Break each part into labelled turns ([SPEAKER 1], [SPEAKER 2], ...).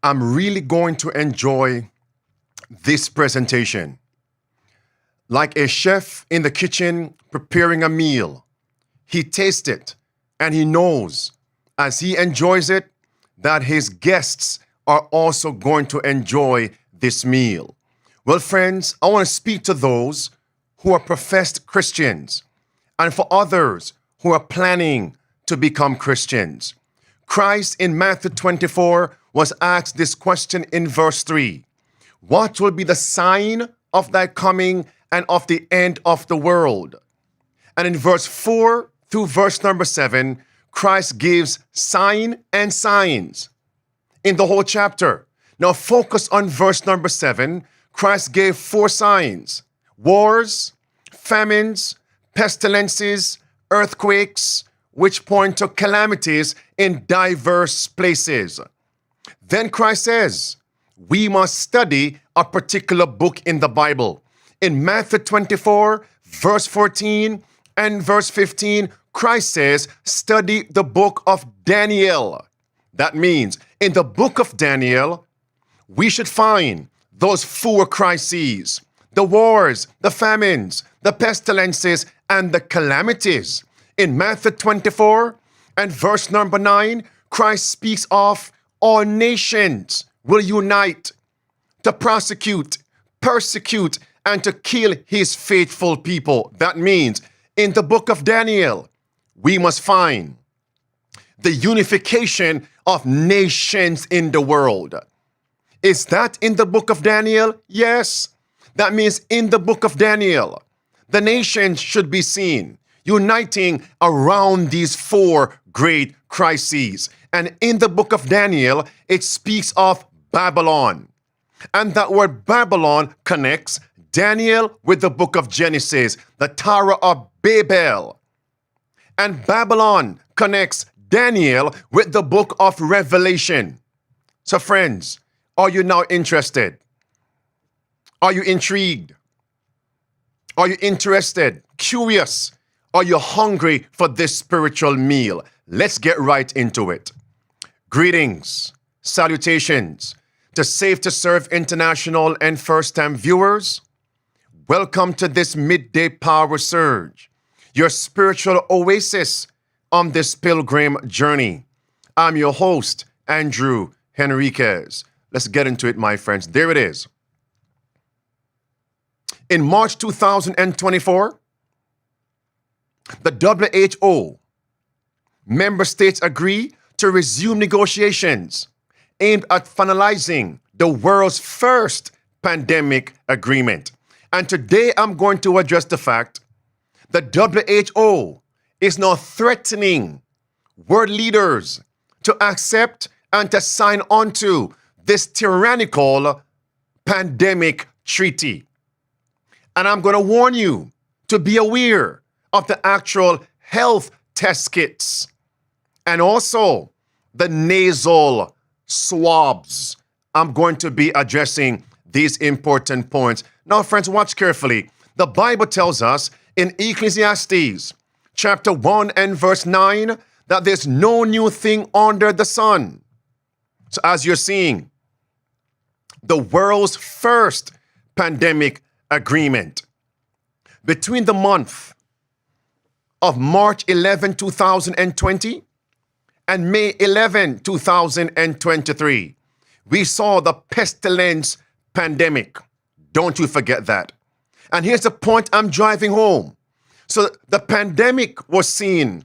[SPEAKER 1] I'm really going to enjoy this presentation. Like a chef in the kitchen preparing a meal, he tastes it and he knows as he enjoys it that his guests are also going to enjoy this meal. Well, friends, I want to speak to those who are professed Christians and for others who are planning to become Christians. Christ in Matthew 24 was asked this question in verse 3. What will be the sign of thy coming and of the end of the world? And in verse 4 through verse number 7, Christ gives sign and signs in the whole chapter. Now focus on verse number 7. Christ gave 4 signs: wars, famines, pestilences, earthquakes, which point to calamities in diverse places. Then Christ says, we must study a particular book in the Bible. In Matthew 24, verse 14 and verse 15, Christ says, study the book of Daniel. That means in the book of Daniel, we should find those 4 crises: the wars, the famines, the pestilences, and the calamities. In Matthew 24 and verse number 9, Christ speaks of all nations will unite to prosecute, persecute, and to kill his faithful people. That means in the book of Daniel, we must find the unification of nations in the world. Is that in the book of Daniel? Yes. That means in the book of Daniel, the nations should be seen uniting around these 4 great crises. And in the book of Daniel, it speaks of Babylon. And that word Babylon connects Daniel with the book of Genesis, the Tower of Babel. And Babylon connects Daniel with the book of Revelation. So friends, are you now interested? Are you intrigued? Are you interested? Curious? Are you hungry for this spiritual meal? Let's get right into it. Greetings, salutations to Safe to Serve International and first-time viewers. Welcome to this midday power surge, your spiritual oasis on this pilgrim journey. I'm your host, Andrew Henriquez. Let's get into it, my friends. There it is. In March 2024, the WHO member states agree to resume negotiations aimed at finalizing the world's first pandemic agreement. And today I'm going to address the fact that WHO is now threatening world leaders to accept and to sign on to this tyrannical pandemic treaty. And I'm going to warn you to be aware of the actual health test kits and also the nasal swabs. I'm going to be addressing these important points. Now, friends, watch carefully. The Bible tells us in Ecclesiastes chapter 1 and verse 9 that there's no new thing under the sun. So as you're seeing, the world's first pandemic agreement between the month of March 11, 2020 and May 11, 2023, we saw the pestilence pandemic. Don't you forget that. And here's the point I'm driving home. So the pandemic was seen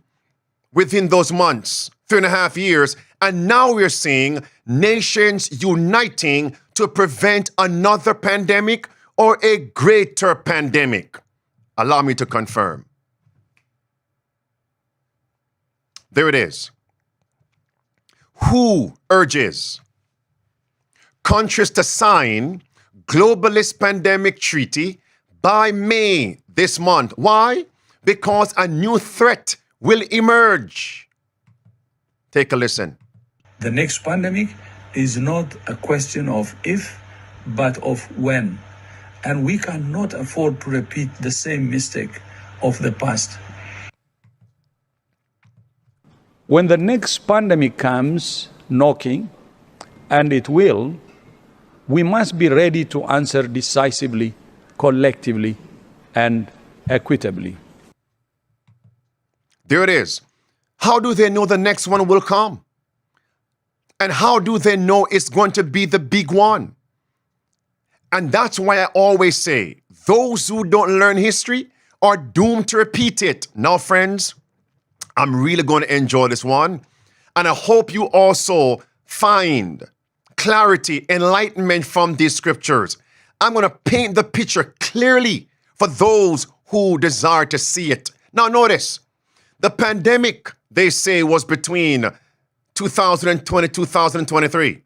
[SPEAKER 1] within those months, 3.5 years, and now we're seeing nations uniting to prevent another pandemic or a greater pandemic. Allow me to confirm. There it is. WHO urges countries to sign globalist pandemic treaty by May this month. Why? Because a new threat will emerge. Take a listen.
[SPEAKER 2] The next pandemic is not a question of if, but of when. And we cannot afford to repeat the same mistake of the past.
[SPEAKER 3] When the next pandemic comes knocking,
[SPEAKER 2] and it will, we must be ready to answer decisively, collectively, and equitably.
[SPEAKER 1] There it is. How do they know the next one will come? And how do they know it's going to be the big one? And that's why I always say, those who don't learn history are doomed to repeat it. Now, friends, I'm really going to enjoy this one. And I hope you also find clarity, enlightenment from these scriptures. I'm going to paint the picture clearly for those who desire to see it. Now, notice, the pandemic, they say, was between 2020, 2023.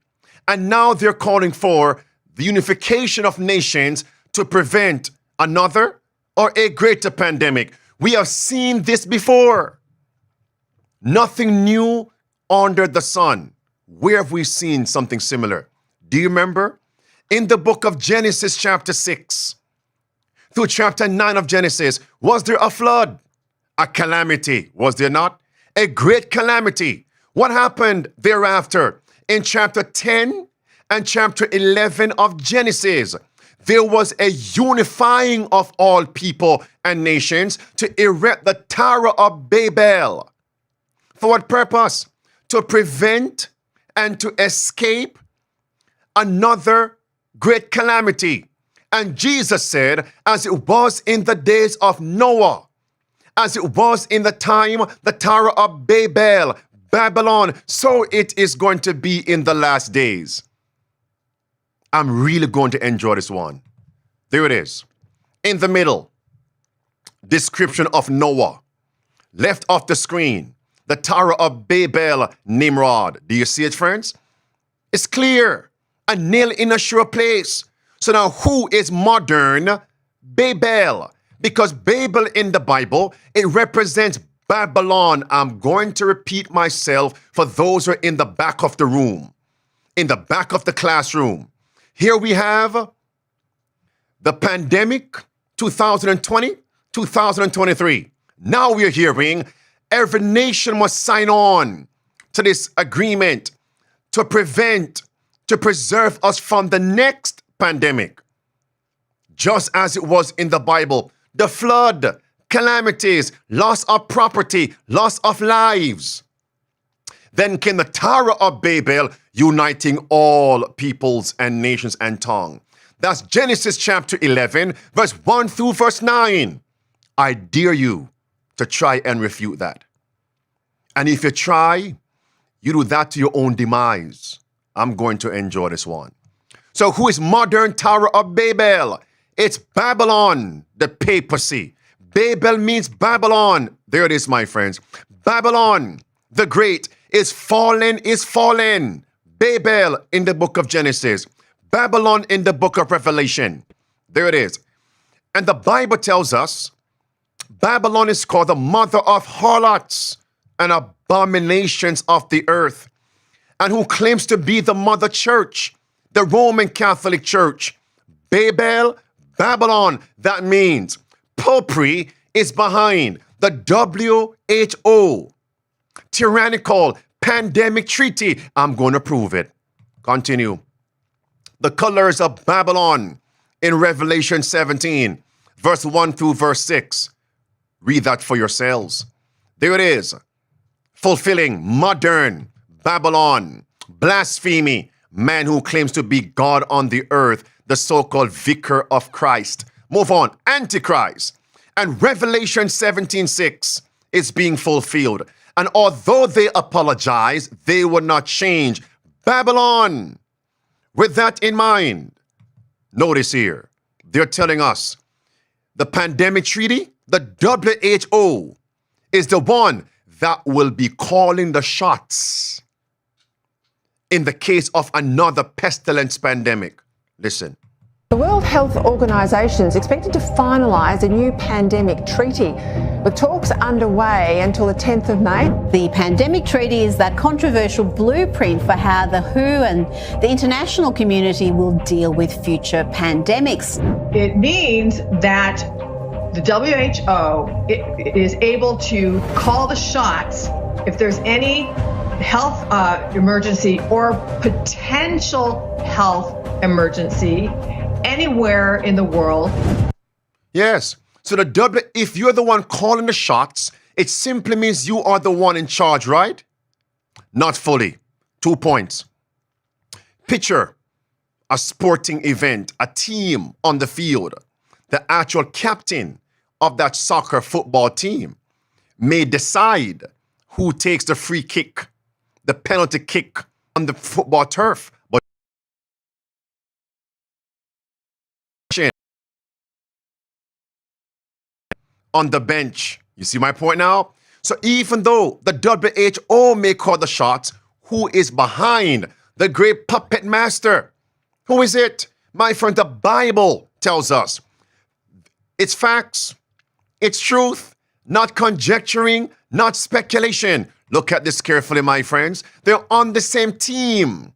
[SPEAKER 1] And now they're calling for the unification of nations to prevent another or a greater pandemic. We have seen this before. Nothing new under the sun. Where have we seen something similar? Do you remember? In the book of Genesis chapter 6 through chapter 9 of Genesis, was there a flood? A calamity, was there not? A great calamity. What happened thereafter? In chapter 10 and chapter 11 of Genesis, there was a unifying of all people and nations to erect the Tower of Babel. For what purpose? To prevent and to escape another great calamity. And Jesus said, as it was in the days of Noah, as it was in the time, the Tower of Babel, Babylon, so it is going to be in the last days. I'm really going to enjoy this one. There it is. In the middle, description of Noah. Left off the screen, the Tower of Babel, Nimrod. Do you see it, friends? It's clear. A nail in a sure place. So now who is modern Babel? Because Babel in the Bible, it represents Babylon. I'm going to repeat myself for those who are in the back of the room, in the back of the classroom. Here we have the pandemic, 2020, 2023. Now we are hearing every nation must sign on to this agreement to prevent, to preserve us from the next pandemic. Just as it was in the Bible, the flood, calamities, loss of property, loss of lives. Then came the Tower of Babel, uniting all peoples and nations and tongue. That's Genesis chapter 11, verse 1 through verse 9. I dare you to try and refute that. And if you try, you do that to your own demise. I'm going to enjoy this one. So who is modern Tower of Babel? It's Babylon, the papacy. Babel means Babylon. There it is, my friends. Babylon, the great, is fallen, is fallen. Babel in the book of Genesis. Babylon in the book of Revelation. There it is. And the Bible tells us Babylon is called the mother of harlots and abominations of the earth. And who claims to be the mother church, the Roman Catholic Church. Babel, Babylon, that means popery is behind the WHO, Tyrannical Pandemic Treaty. I'm going to prove it. Continue. The colors of Babylon in Revelation 17, verse 1 through verse 6. Read that for yourselves. There it is. Fulfilling modern Babylon, blasphemy, man who claims to be God on the earth, the so-called vicar of Christ. Move on. Antichrist. And Revelation 17:6 is being fulfilled. And although they apologize, they will not change. Babylon. With that in mind, notice here, they're telling us the pandemic treaty, the WHO, is the one that will be calling the shots in the case of another pestilence pandemic. Listen.
[SPEAKER 3] The World Health Organization is expected to finalise a new pandemic treaty, with talks underway until the 10th of May.
[SPEAKER 4] The pandemic treaty is that controversial blueprint for how the WHO and the international community will deal with future pandemics.
[SPEAKER 5] It means that the WHO is able to call the shots if there's any health emergency or potential health emergency anywhere in the world.
[SPEAKER 1] Yes. So if you're the one calling the shots, it simply means you are the one in charge, right? Not fully. 2 points. Picture a sporting event, a team on the field. The actual captain of that soccer football team may decide who takes the free kick, the penalty kick on the football turf. But on the bench. You see my point now? So even though the WHO may call the shots, who is behind the great puppet master? Who is it? My friend, the Bible tells us. It's facts. It's truth. Not conjecturing, not speculation. Look at this carefully, my friends. They're on the same team.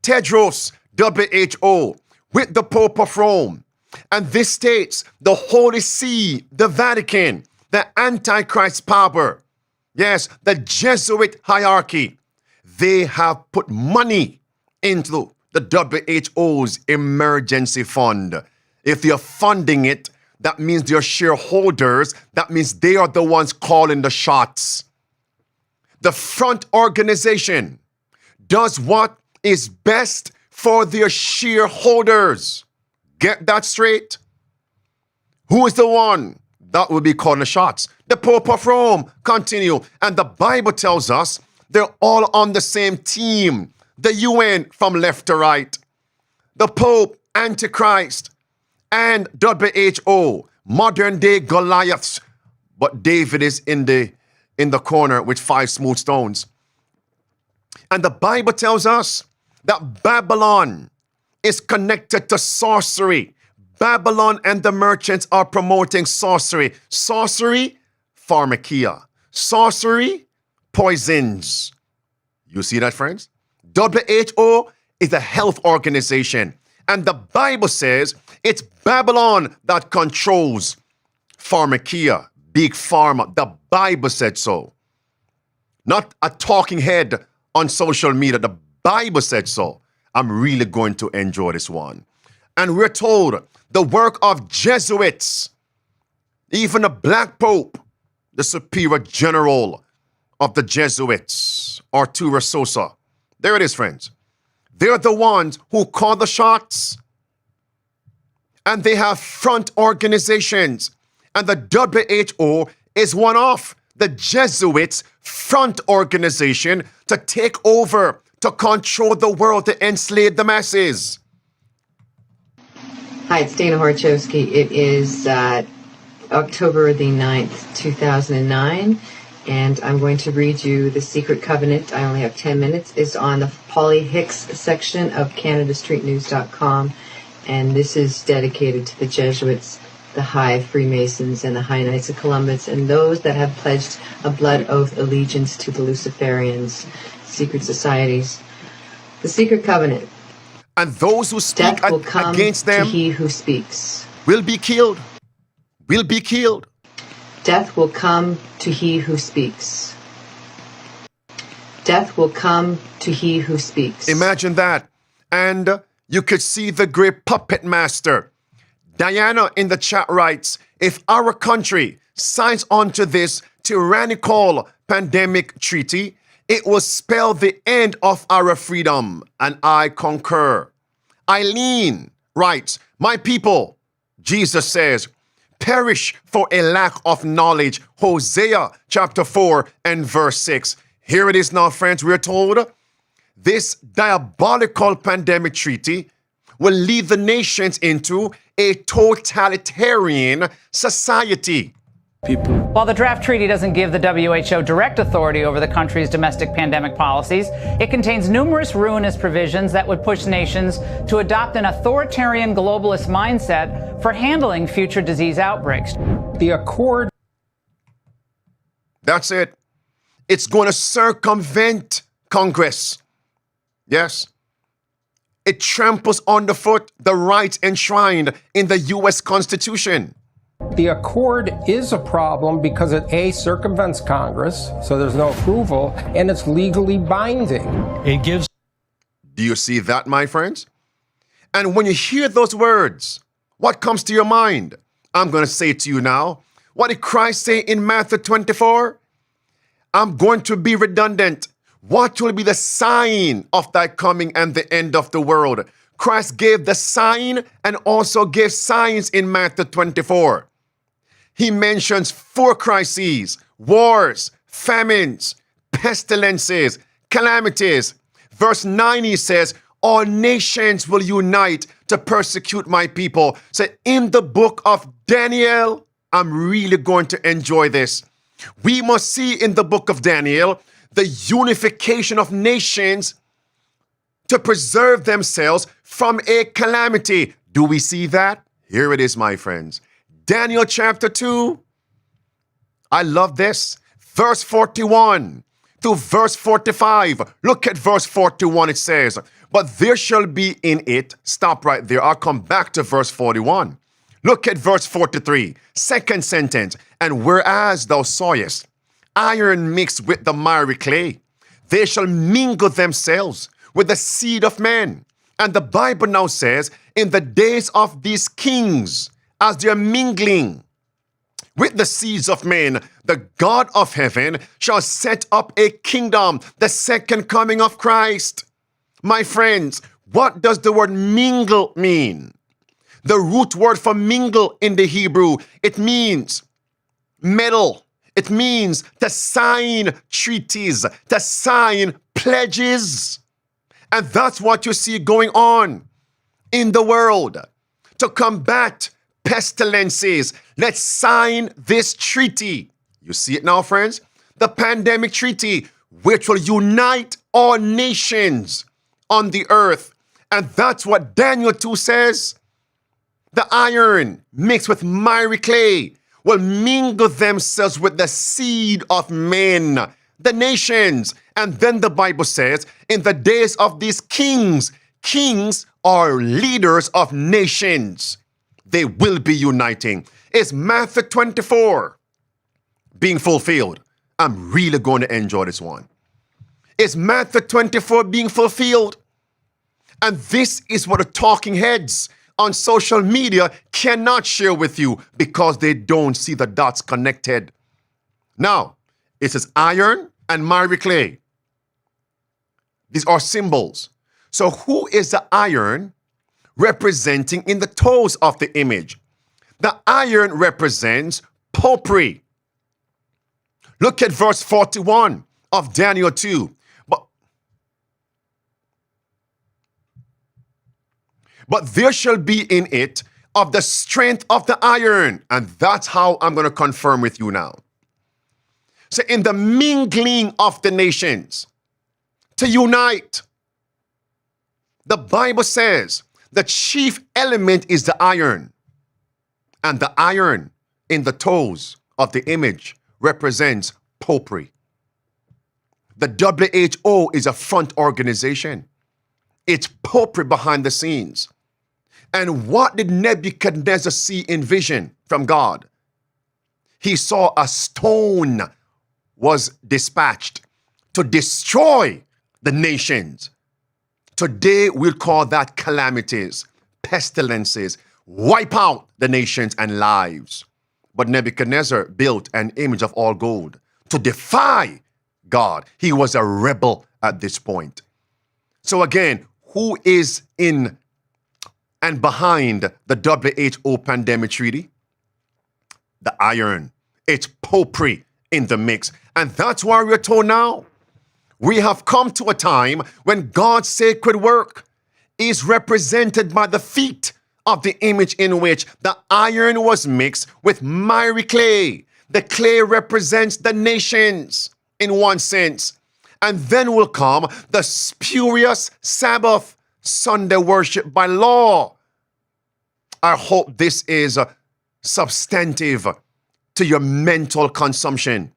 [SPEAKER 1] Tedros, WHO, with the Pope of Rome. And this states the Holy See, the Vatican, the Antichrist power, yes, the Jesuit hierarchy, they have put money into the WHO's emergency fund. If they're funding it, that means they're shareholders. That means they are the ones calling the shots. The front organization does what is best for their shareholders. Get that straight? Who is the one that will be calling the shots? The Pope of Rome. Continue. And the Bible tells us they're all on the same team. The UN from left to right. The Pope, Antichrist, and WHO. Modern day Goliaths. But David is in the corner with 5 smooth stones. And the Bible tells us that Babylon is connected to sorcery. Babylon and the merchants are promoting sorcery. Sorcery, pharmakia. Sorcery, poisons. You see that, friends? WHO is a health organization. And the Bible says it's Babylon that controls pharmakia, big pharma. The Bible said so. Not a talking head on social media. The Bible said so. I'm really going to enjoy this one. And we're told the work of Jesuits, even the Black Pope, the Superior General of the Jesuits, Arturo Sosa. There it is, friends. They're the ones who call the shots. And they have front organizations. And the WHO is one of the Jesuits' front organization to take over, to control the world, to enslave the masses.
[SPEAKER 6] Hi, it's Dana Horchowski. It is October the 9th, 2009, and I'm going to read you The Secret Covenant. I only have 10 minutes. It's on the Polly Hicks section of CanadaStreetNews.com, and this is dedicated to the Jesuits, the High Freemasons, and the High Knights of Columbus, and those that have pledged a blood oath allegiance to the Luciferians, secret societies. The Secret Covenant.
[SPEAKER 1] And those who speak
[SPEAKER 6] Death will come
[SPEAKER 1] against them
[SPEAKER 6] to he who speaks.
[SPEAKER 1] will be killed. Will be killed.
[SPEAKER 6] Death will come to he who speaks. Death will come to he who speaks.
[SPEAKER 1] Imagine that. And you could see the great puppet master. Diana in the chat writes, if our country signs on to this tyrannical pandemic treaty, it will spell the end of our freedom. And I concur. Eileen writes, my people, Jesus says, perish for a lack of knowledge. Hosea chapter 4 and verse 6. Here it is now, friends. We're told this diabolical pandemic treaty will lead the nations into a totalitarian society.
[SPEAKER 7] While the draft treaty doesn't give the WHO direct authority over the country's domestic pandemic policies, it contains numerous ruinous provisions that would push nations to adopt an authoritarian globalist mindset for handling future disease outbreaks. The accord.
[SPEAKER 1] That's it. It's going to circumvent Congress. Yes. It tramples underfoot the rights enshrined in the U.S. Constitution.
[SPEAKER 8] The accord is a problem because it, A, circumvents Congress, so there's no approval, and it's legally binding.
[SPEAKER 9] It gives.
[SPEAKER 1] Do you see that, my friends? And when you hear those words, what comes to your mind? I'm going to say it to you now. What did Christ say in Matthew 24? I'm going to be redundant. What will be the sign of thy coming and the end of the world? Christ gave the sign and also gave signs in Matthew 24. He mentions 4 crises: wars, famines, pestilences, calamities. Verse 9, he says, all nations will unite to persecute my people. So in the book of Daniel, I'm really going to enjoy this. We must see in the book of Daniel the unification of nations to preserve themselves from a calamity. Do we see that? Here it is, my friends. Daniel chapter 2. I love this. Verse 41 to verse 45. Look at verse 41. It says, but there shall be in it, stop right there. I'll come back to verse 41. Look at verse 43, second sentence. And whereas thou sawest iron mixed with the miry clay, they shall mingle themselves with the seed of men. And the Bible now says, in the days of these kings, as they're mingling with the seeds of men, the God of heaven shall set up a kingdom, the second coming of Christ. My friends, what does the word mingle mean? The root word for mingle in the Hebrew, it means meddle. It means to sign treaties, to sign pledges. And that's what you see going on in the world. To combat pestilences, let's sign this treaty. You see it now, friends? The pandemic treaty, which will unite all nations on the earth. And that's what Daniel 2 says. The iron mixed with miry clay will mingle themselves with the seed of men, the nations. And then the Bible says, in the days of these kings, kings are leaders of nations. They will be uniting. Is Matthew 24 being fulfilled? I'm really going to enjoy this one. Is Matthew 24 being fulfilled? And this is what the talking heads on social media cannot share with you because they don't see the dots connected. Now, it says iron and miry clay. These are symbols. So who is the iron representing in the toes of the image? The iron represents popery. Look at verse 41 of Daniel 2. But there shall be in it of the strength of the iron. And that's how I'm going to confirm with you now. So in the mingling of the nations, to unite, the Bible says the chief element is the iron. And the iron in the toes of the image represents popery. The WHO is a front organization. It's popery behind the scenes. And what did Nebuchadnezzar see in vision from God? He saw a stone was dispatched to destroy the nations. Today, we'll call that calamities, pestilences, wipe out the nations and lives. But Nebuchadnezzar built an image of all gold to defy God. He was a rebel at this point. So again, who is in and behind the WHO pandemic treaty? The iron. It's popery in the mix. And that's why we're told now, we have come to a time when God's sacred work is represented by the feet of the image in which the iron was mixed with miry clay. The clay represents the nations in one sense. And then will come the spurious Sabbath, Sunday worship by law. I hope this is substantive to your mental consumption.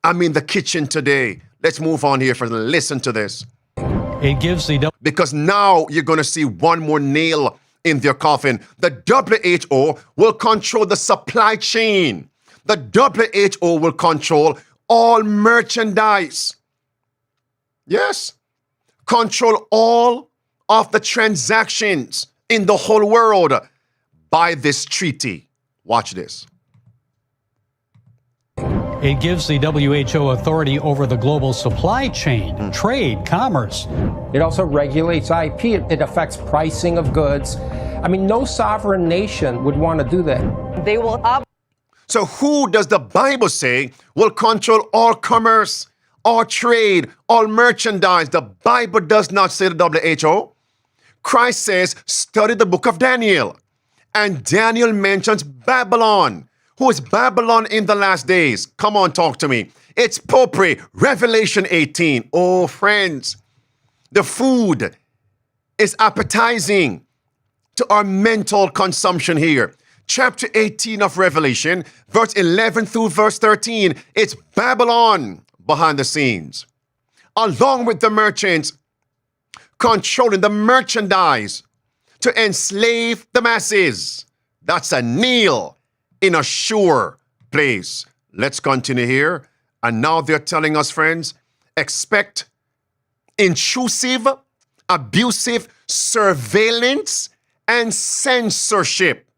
[SPEAKER 1] I'm in the kitchen today. Let's move on here for listen to this.
[SPEAKER 9] It gives the
[SPEAKER 1] Because now you're going to see one more nail in their coffin. The WHO will control the supply chain. The WHO will control all merchandise. Yes. Control all of the transactions in the whole world by this treaty. Watch this.
[SPEAKER 9] It gives the WHO authority over the global supply chain, trade, commerce.
[SPEAKER 8] It also regulates IP. It affects pricing of goods. I mean, no sovereign nation would want to do that.
[SPEAKER 3] They will
[SPEAKER 1] So who does the Bible say will control all commerce, all trade, all merchandise? The Bible does not say the WHO. Christ says, study the book of Daniel. And Daniel mentions Babylon. Who is Babylon in the last days? Come on, talk to me. It's potpourri, Revelation 18. Oh, friends, the food is appetizing to our mental consumption here. Chapter 18 of Revelation, verse 11 through verse 13, it's Babylon behind the scenes, along with the merchants controlling the merchandise to enslave the masses. That's a kneel in a sure place. Let's continue here. And now they're telling us, friends, expect intrusive, abusive surveillance and censorship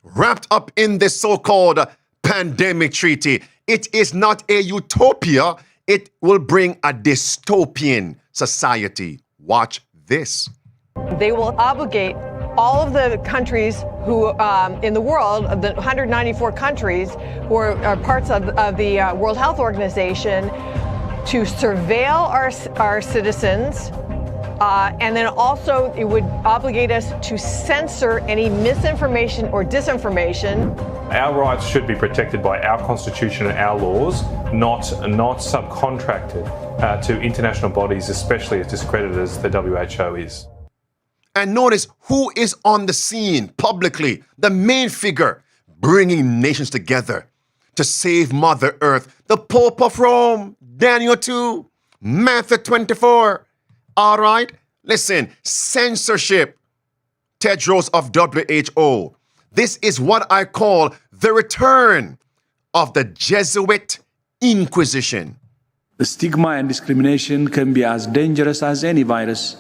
[SPEAKER 1] wrapped up in this so-called pandemic treaty. It is not a utopia. It will bring a dystopian society. Watch this.
[SPEAKER 3] They will obligate all of the countries who in the world, of the 194 countries who are parts of the World Health Organization, to surveil our citizens. And then also it would obligate us to censor any misinformation or disinformation.
[SPEAKER 10] Our rights should be protected by our constitution and our laws, not subcontracted to international bodies, especially as discredited as the WHO is.
[SPEAKER 1] And notice who is on the scene publicly, the main figure, bringing nations together to save Mother Earth. The Pope of Rome, Daniel 2, Matthew 24. All right, listen, censorship, Tedros of WHO. This is what I call the return of the Jesuit Inquisition.
[SPEAKER 2] The stigma and discrimination can be as dangerous as any virus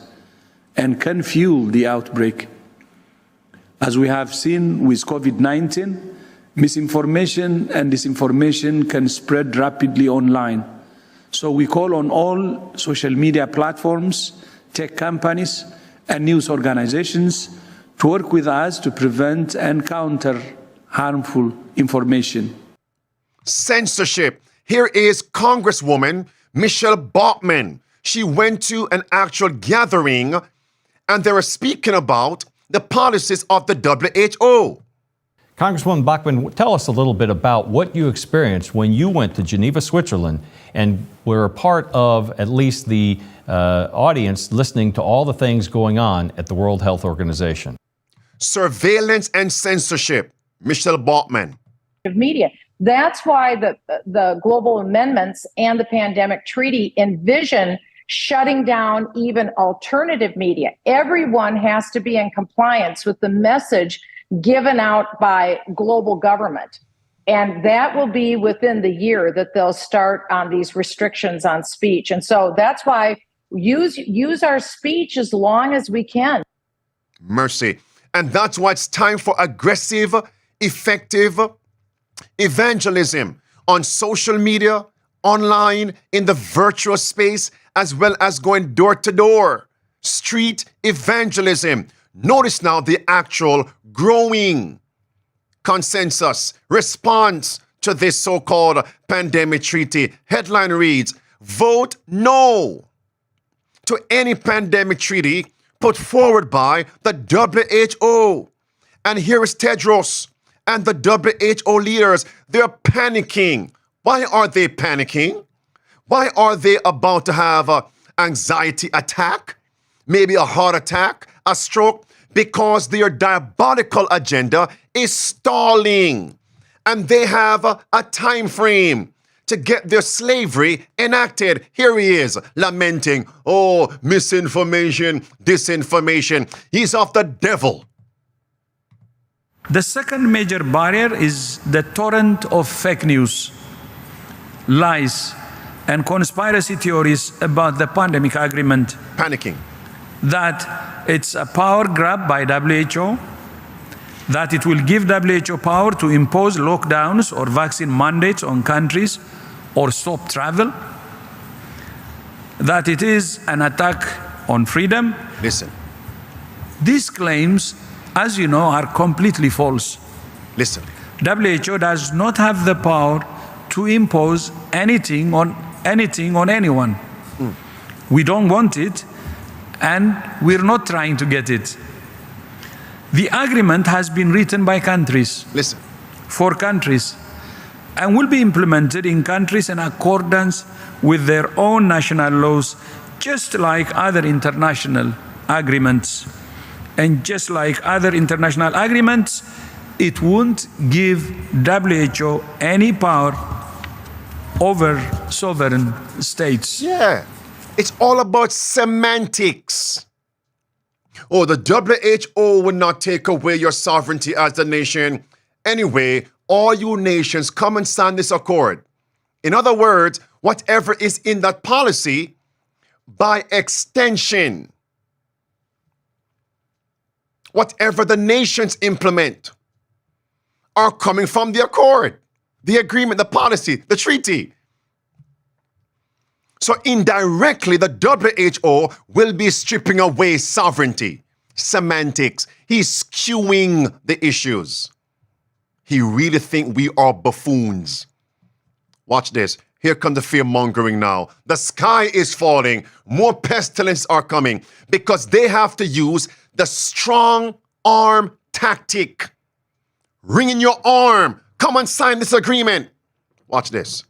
[SPEAKER 2] and can fuel the outbreak. As we have seen with COVID-19, misinformation and disinformation can spread rapidly online. So we call on all social media platforms, tech companies, and news organizations to work with us to prevent and counter harmful information.
[SPEAKER 1] Censorship. Here is Congresswoman Michelle Bachmann. She went to an actual gathering and they were speaking about the policies of the WHO.
[SPEAKER 11] Congresswoman Bachmann, tell us a little bit about what you experienced when you went to Geneva, Switzerland, and were a part of at least the audience listening to all the things going on at the World Health Organization.
[SPEAKER 1] Surveillance and censorship. Michelle Bachmann.
[SPEAKER 12] Media. That's why the global amendments and the pandemic treaty envision shutting down even alternative media. Everyone has to be in compliance with the message given out by global government. And that will be within the year that they'll start on these restrictions on speech. And so that's why use our speech as long as we can.
[SPEAKER 1] Mercy. And that's why it's time for aggressive, effective evangelism on social media, online, in the virtual space, as well as going door to door. Street evangelism. Notice now the actual growing consensus response to this so-called pandemic treaty. Headline reads, vote no to any pandemic treaty put forward by the WHO. And here is Tedros and the WHO leaders. They're panicking. Why are they panicking? Why are they about to have an anxiety attack? Maybe a heart attack, a stroke? Because their diabolical agenda is stalling. And they have a time frame to get their slavery enacted. Here he is lamenting, oh, misinformation, disinformation. He's of the devil.
[SPEAKER 2] The second major barrier is the torrent of fake news, lies, and conspiracy theories about the pandemic agreement.
[SPEAKER 1] Panicking.
[SPEAKER 2] That it's a power grab by WHO, that it will give WHO power to impose lockdowns or vaccine mandates on countries or stop travel, that it is an attack on freedom.
[SPEAKER 1] Listen.
[SPEAKER 2] These claims, as you know, are completely false.
[SPEAKER 1] Listen.
[SPEAKER 2] WHO does not have the power to impose anything on anyone. We don't want it, and we're not trying to get it. The agreement has been written by countries.
[SPEAKER 1] Listen.
[SPEAKER 2] For countries, and will be implemented in countries in accordance with their own national laws, just like other international agreements. And just like other international agreements, it won't give WHO any power over sovereign states.
[SPEAKER 1] Yeah, it's all about semantics. Oh, the WHO will not take away your sovereignty as a nation. Anyway, all you nations come and sign this accord. In other words, whatever is in that policy, by extension, whatever the nations implement are coming from the accord, the agreement, the policy, the treaty. So indirectly, the WHO will be stripping away sovereignty, semantics. He's skewing the issues. He really thinks we are buffoons. Watch this. Here comes the fear-mongering now. The sky is falling. More pestilence are coming because they have to use the strong arm tactic. Ring in your arm. Come and sign this agreement. Watch this.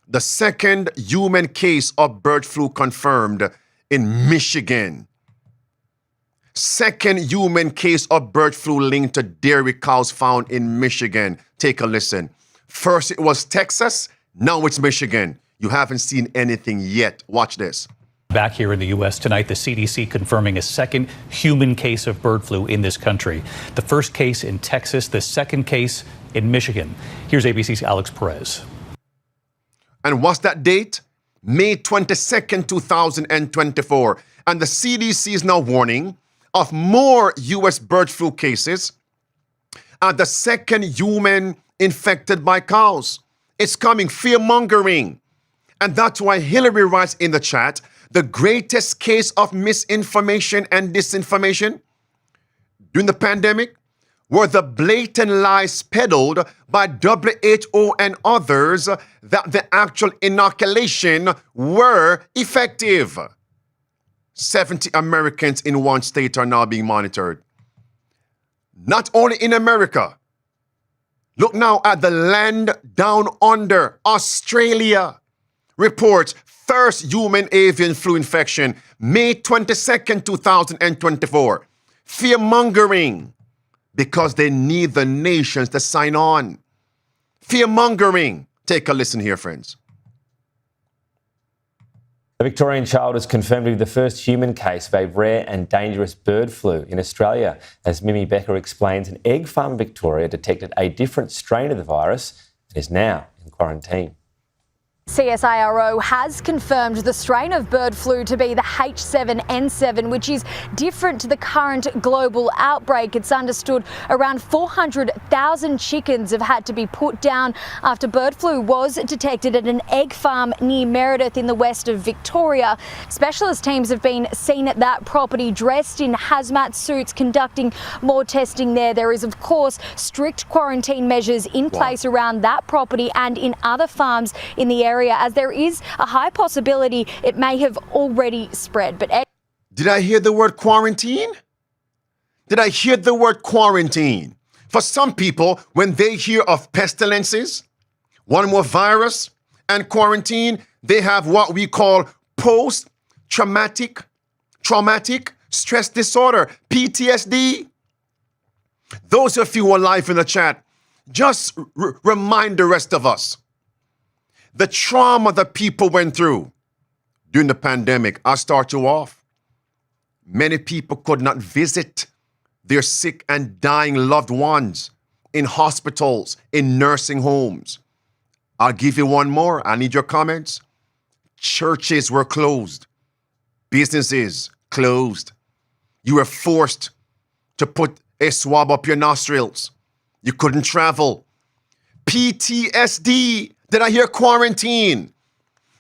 [SPEAKER 1] The second human case of bird flu confirmed in Michigan. Second human case of bird flu linked to dairy cows found in Michigan. Take a listen. First it was Texas, now it's Michigan. You haven't seen anything yet. Watch this.
[SPEAKER 13] Back here in the U.S. tonight, the CDC confirming a second human case of bird flu in this country. The first case in Texas, the second case in Michigan. Here's ABC's Alex Perez.
[SPEAKER 1] And what's that date? May 22nd, 2024. And the CDC is now warning of more U.S. bird flu cases and the second human infected by cows. It's coming, fear-mongering. And that's why Hillary writes in the chat, the greatest case of misinformation and disinformation during the pandemic were the blatant lies peddled by WHO and others that the actual inoculation were effective. 70 Americans in one state are now being monitored. Not only in America. Look now at the land down under, Australia. Reports first human avian flu infection, May 22nd, 2024. Fear-mongering. Because they need the nations to sign on. Fear-mongering. Take a listen here, friends.
[SPEAKER 14] A Victorian child is confirmed to be the first human case of a rare and dangerous bird flu in Australia. As Mimi Becker explains, an egg farm in Victoria detected a different strain of the virus and is now in quarantine.
[SPEAKER 15] CSIRO has confirmed the strain of bird flu to be the H7N7, which is different to the current global outbreak. It's understood around 400,000 chickens have had to be put down after bird flu was detected at an egg farm near Meredith in the west of Victoria. Specialist teams have been seen at that property dressed in hazmat suits conducting more testing there. There is, of course, strict quarantine measures in place around that property and in other farms in the area, as there is a high possibility it may have already spread. But
[SPEAKER 1] did I hear the word quarantine? Did I hear the word quarantine? For some people, when they hear of pestilences, one more virus, and quarantine, they have what we call post-traumatic stress disorder, PTSD. Those of you who are live in the chat, just remind the rest of us the trauma that people went through during the pandemic. I'll start you off. Many people could not visit their sick and dying loved ones in hospitals, in nursing homes. I'll give you one more. I need your comments. Churches were closed. Businesses closed. You were forced to put a swab up your nostrils. You couldn't travel. PTSD. Did I hear quarantine?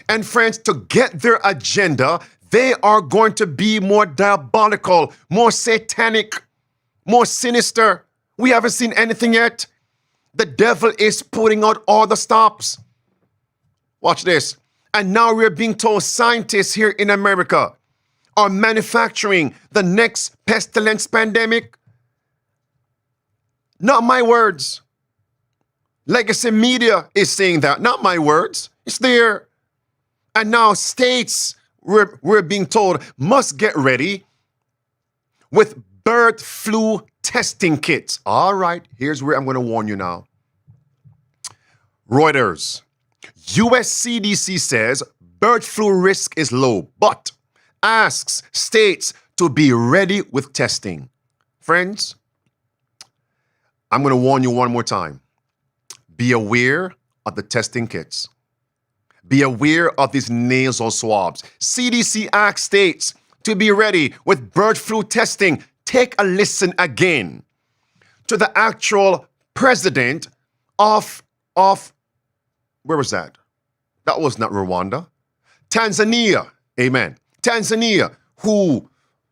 [SPEAKER 1] And friends, to get their agenda, they are going to be more diabolical, more satanic, more sinister. We haven't seen anything yet. The devil is putting out all the stops. Watch this. And now we're being told scientists here in America are manufacturing the next pestilence pandemic. Not my words. Legacy media is saying that, not my words. It's there. And now states, we're being told, must get ready with bird flu testing kits. All right, here's where I'm going to warn you now. Reuters, US CDC says bird flu risk is low, but asks states to be ready with testing. Friends, I'm going to warn you one more time. Be aware of the testing kits. Be aware of these nasal swabs. CDC asks states to be ready with bird flu testing. Take a listen again to the actual president of where was that? That was not Rwanda. Tanzania. Amen. Tanzania, who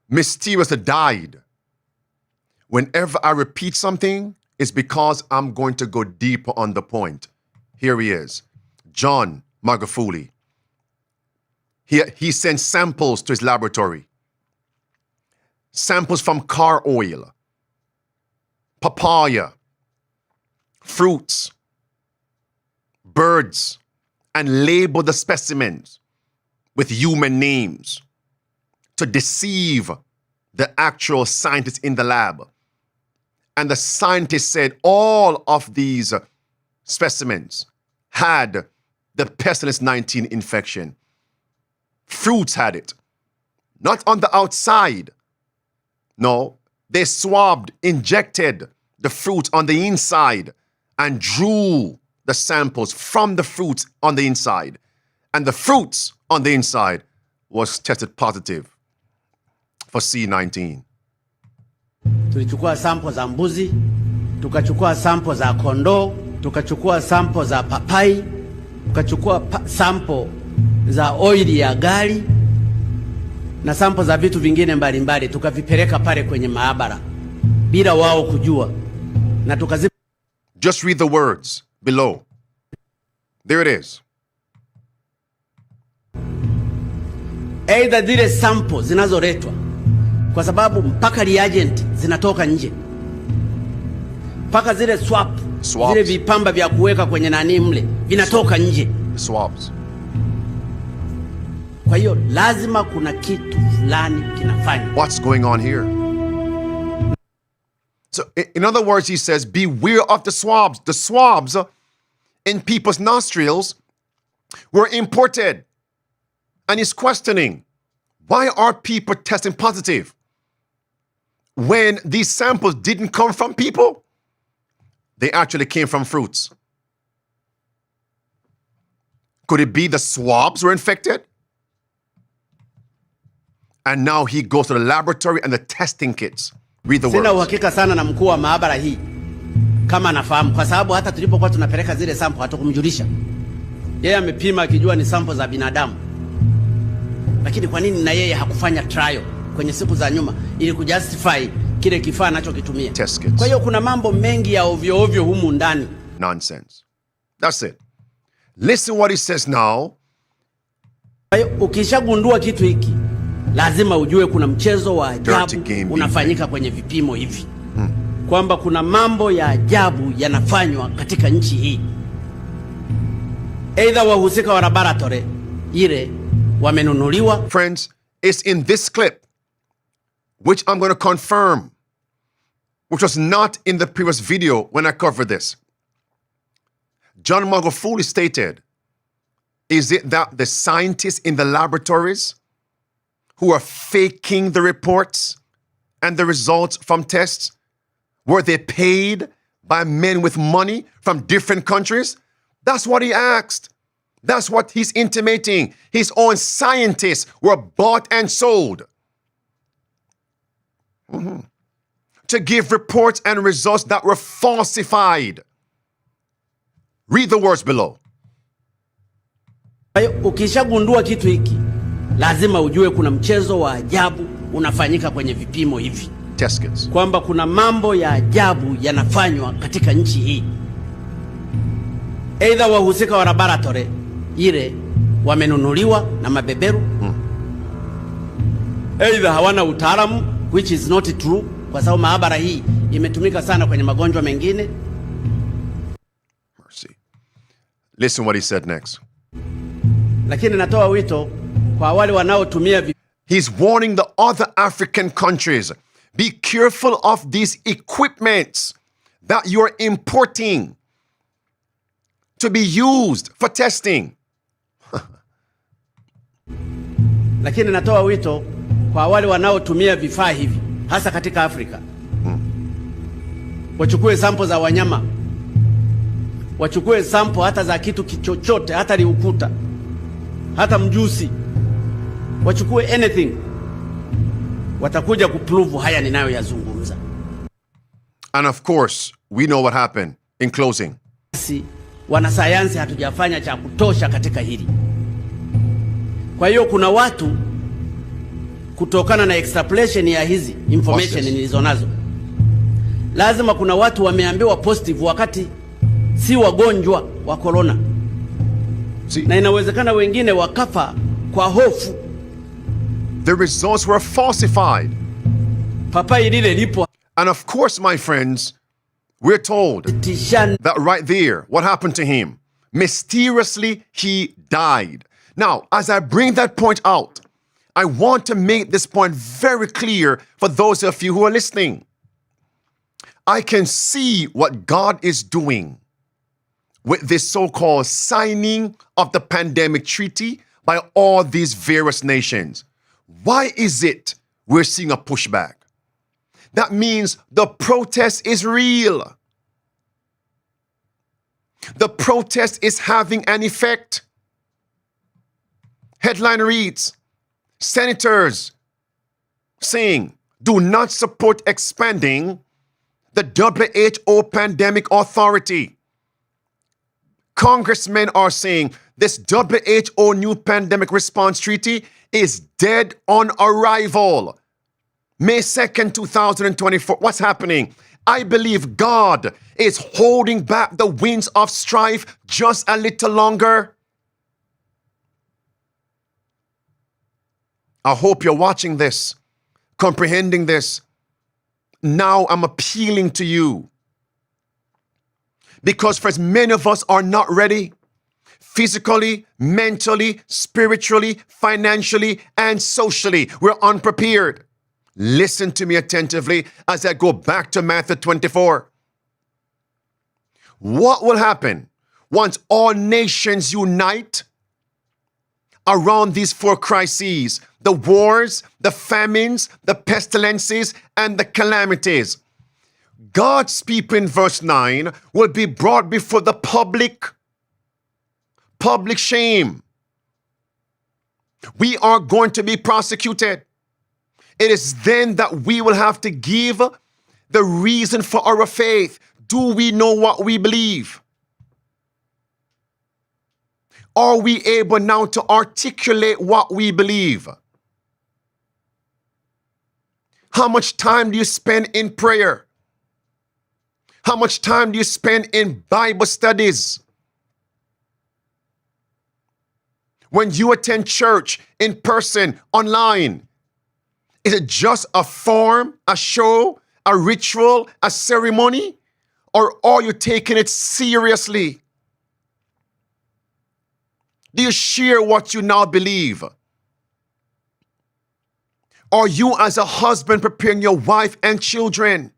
[SPEAKER 1] mysteriously died. Whenever I repeat something, it's because I'm going to go deeper on the point. Here he is, John Magufuli. He sent samples to his laboratory. Samples from car oil, papaya, fruits, birds, and labeled the specimens with human names to deceive the actual scientists in the lab. And the scientists said all of these specimens had the pestilence 19 infection. Fruits had it. Not on the outside. No, they swabbed, injected the fruit on the inside and drew the samples from the fruits on the inside. And the fruits on the inside was tested positive for C19.
[SPEAKER 16] Tulichukua sample za mbuzi, tukachukua sample za kondoo, tukachukua sample za papai, tukachukua sample za oili ya gari na sample za vitu vingine mbalimbali, tukavipeleka pale kwenye maabara bila wao kujua na
[SPEAKER 1] Just read the words below. There it is.
[SPEAKER 16] Either zile sample zinazoletwa kwa sababu mpaka reagent zinatoka nje, mpaka zile swabs, zile vipamba vya kuweka kwenye nani mle vinatoka nje.
[SPEAKER 1] Swabs.
[SPEAKER 16] Kwa hiyo lazima kuna kitu fulani kinafanywa.
[SPEAKER 1] What's going on here? So in other words, he says, beware of the swabs. The swabs in people's nostrils were imported. And he's questioning, why are people testing positive when these samples didn't come from people? They actually came from fruits. Could it be the swabs were infected? And now he goes to the laboratory and the testing kits. Read the words.
[SPEAKER 16] Sina uhakika sana na mkuu wa maabara hii kama anafahamu, kwa sababu hata tulipokuwa tunapeleka zile sample hatukumjulisha. Yeye amepima akijua ni sample za binadamu. Lakini kwa nini na yeye hakufanya trial kwenye siku za nyuma ili kujustify kile kifaa anachokitumia? Kwa hiyo kuna mambo mengi ya ovyo ovyo humu ndani.
[SPEAKER 1] Nonsense. That's it. Listen what he says now.
[SPEAKER 16] Ukishagundua kitu hiki, lazima ujue kuna mchezo wa ajabu unafanyika kwenye vipimo hivi. Kwamba kuna mambo ya ajabu yanafanywa katika nchi hii. Either wahusika wa laboratory ile wamenunuliwa.
[SPEAKER 1] Friends, it's in this clip, which I'm going to confirm, which was not in the previous video when I covered this. John Magufuli stated Is it that the scientists in the laboratories who are faking the reports and the results from tests, were they paid by men with money from different countries? That's what he asked. That's what he's intimating. His own scientists were bought and sold to give reports and results that were falsified. Read the words below.
[SPEAKER 16] Ukishagundua kitu hiki, lazima ujue kuna mchezo wa ajabu unafanyika kwenye vipimo hivi.
[SPEAKER 1] Test kits.
[SPEAKER 16] Kwamba kuna mambo ya ajabu yanafanywa katika nchi hii. Either wahusika wa laboratory ile wamenunuliwa na mabeberu. Either hawana utaalamu, which is not true, kwa sababu maabara hii imetumika sana kwenye magonjwa mengine.
[SPEAKER 1] Mercy. Listen what he said next.
[SPEAKER 16] Lakini natoa wito kwa wale wanaotumia.
[SPEAKER 1] He's warning the other African countries, be careful of these equipments that you're importing to be used for testing.
[SPEAKER 16] Lakini natoa wito kwa wale wanaotumia vifaa hivi hasa katika Afrika. Wachukue sample za wanyama. Wachukue sample hata za kitu kichochote, hata liukuta, hata mjusi. Wachukue anything. Watakuja kuprove haya ninayoyazungumza.
[SPEAKER 1] And of course, we know what happened in closing.
[SPEAKER 16] Wanasayansi hatujafanya cha kutosha katika hili. Kwa hiyo kuna watu kutokana na extrapolation ya hizi information nilizonazo, lazima kuna watu wameambiwa positive wakati si wagonjwa wa corona. Na inawezekana wengine wakafa kwa hofu.
[SPEAKER 1] The results were falsified.
[SPEAKER 16] Papai lile lipo.
[SPEAKER 1] And of course, my friends, we're told that right there, what happened to him? Mysteriously, he died. Now, as I bring that point out, I want to make this point very clear for those of you who are listening. I can see what God is doing with this so-called signing of the pandemic treaty by all these various nations. Why is it we're seeing a pushback? That means the protest is real. The protest is having an effect. Headline reads, senators saying, do not support expanding the WHO pandemic authority. Congressmen are saying this WHO new pandemic response treaty is dead on arrival. May 2nd, 2024. What's happening? I believe God is holding back the winds of strife just a little longer. I hope you're watching this, comprehending this. Now I'm appealing to you. Because for as many of us are not ready, physically, mentally, spiritually, financially, and socially, we're unprepared. Listen to me attentively as I go back to Matthew 24. What will happen once all nations unite around these four crises? The wars, the famines, the pestilences, and the calamities. God's people in verse 9 will be brought before the public shame. We are going to be prosecuted. It is then that we will have to give the reason for our faith. Do we know what we believe? Are we able now to articulate what we believe? How much time do you spend in prayer? How much time do you spend in Bible studies? When you attend church in person, online, is it just a form, a show, a ritual, a ceremony? Or are you taking it seriously? Do you share what you now believe? Are you as a husband preparing your wife and children?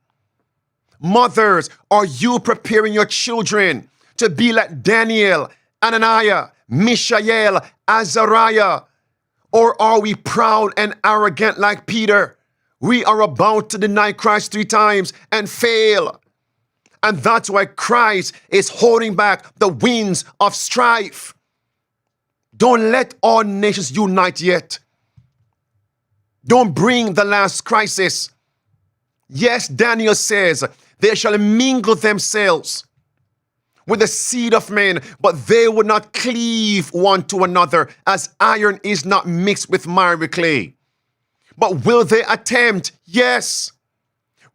[SPEAKER 1] Mothers, are you preparing your children to be like Daniel, Ananiah, Mishael, Azariah? Or are we proud and arrogant like Peter? We are about to deny Christ 3 times and fail. And that's why Christ is holding back the winds of strife. Don't let all nations unite yet. Don't bring the last crisis. Yes, Daniel says, they shall mingle themselves with the seed of men, but they will not cleave one to another, as iron is not mixed with miry clay. But will they attempt? Yes.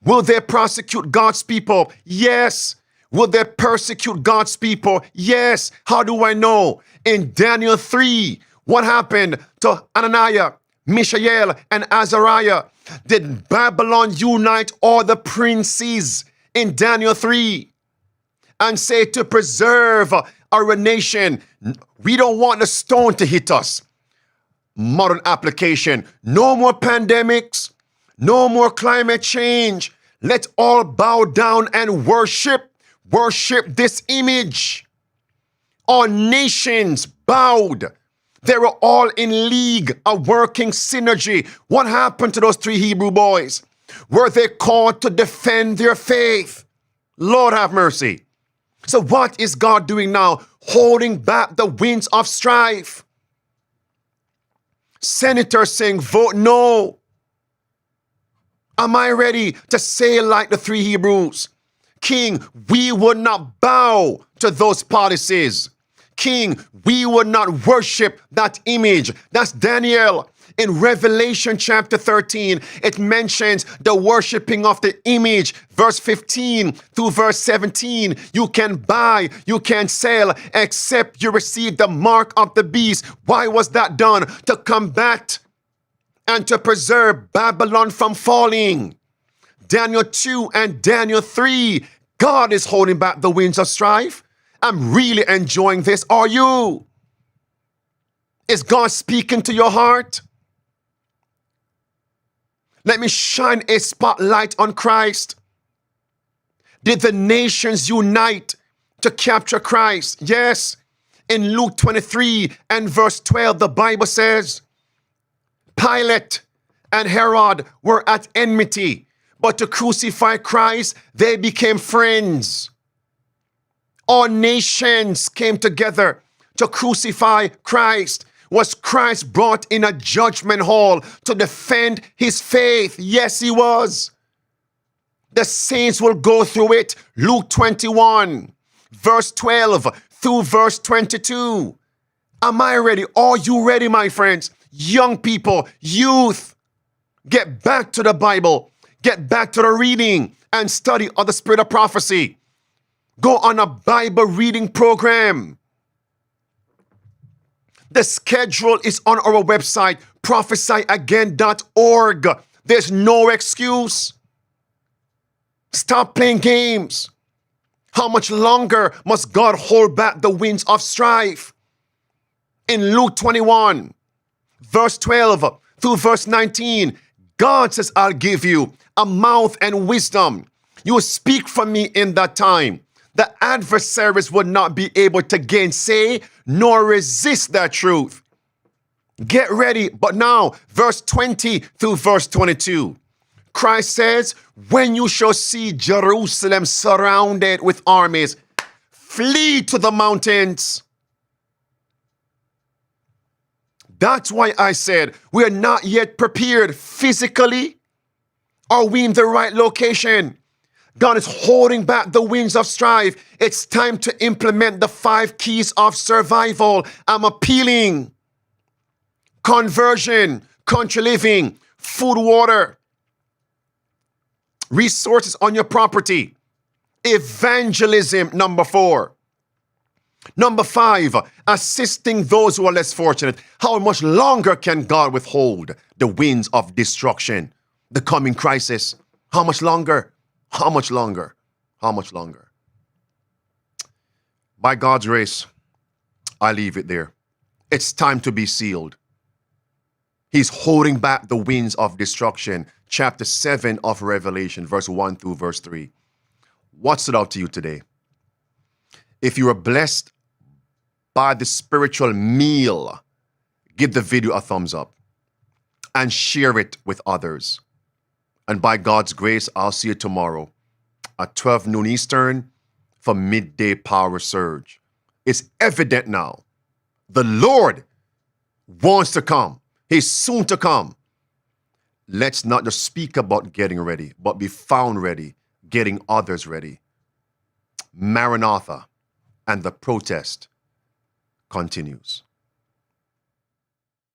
[SPEAKER 1] Will they prosecute God's people? Yes. Will they persecute God's people? Yes. How do I know? In Daniel 3, what happened to Ananiah, Mishael, and Azariah? Did Babylon unite all the princes in Daniel 3 and say to preserve our nation, we don't want the stone to hit us? Modern application. No more pandemics. No more climate change. Let's all bow down and worship this image. All nations bowed. They were all in league, a working synergy. What happened to those 3 Hebrew boys? Were they called to defend their faith? Lord have mercy. So what is God doing now? Holding back the winds of strife. Senators saying, vote no. Am I ready to say like the 3 Hebrews? King, we would not bow to those policies. King, we would not worship that image. That's Daniel. In Revelation chapter 13, it mentions the worshiping of the image. Verse 15 through verse 17, you can buy, you can sell, except you receive the mark of the beast. Why was that done? To combat and to preserve Babylon from falling. Daniel 2 and Daniel 3, God is holding back the winds of strife. I'm really enjoying this. Are you? Is God speaking to your heart? Let me shine a spotlight on Christ. Did the nations unite to capture Christ? Yes. In Luke 23 and verse 12, the Bible says, Pilate and Herod were at enmity, but to crucify Christ, they became friends. All nations came together to crucify Christ. Was Christ brought in a judgment hall to defend his faith? Yes, he was. The saints will go through it. Luke 21, verse 12 through verse 22. Am I ready? Are you ready, my friends? Young people, youth, get back to the Bible. Get back to the reading and study of the spirit of prophecy. Go on a Bible reading program. The schedule is on our website, prophesy-again.org. There's no excuse. Stop playing games. How much longer must God hold back the winds of strife? In Luke 21, verse 12 through verse 19, God says, I'll give you a mouth and wisdom. You will speak from me in that time. The adversaries would not be able to gainsay nor resist that truth. Get ready. But now, verse 20 through verse 22. Christ says, when you shall see Jerusalem surrounded with armies, flee to the mountains. That's why I said we are not yet prepared physically. Are we in the right location? God is holding back the winds of strife. It's time to implement the 5 keys of survival. I'm appealing. Conversion, country living, food, water, resources on your property. Evangelism, number 4. Number 5, assisting those who are less fortunate. How much longer can God withhold the winds of destruction, the coming crisis? How much longer? How much longer? How much longer? By God's grace, I leave it there. It's time to be sealed. He's holding back the winds of destruction. Chapter 7 of Revelation, verse 1 through verse 3. What stood out to you today? If you are blessed by the spiritual meal, give the video a thumbs up and share it with others. And by God's grace, I'll see you tomorrow at 12 noon Eastern for midday power surge. It's evident now. The Lord wants to come. He's soon to come. Let's not just speak about getting ready, but be found ready, getting others ready. Maranatha, and the protest continues.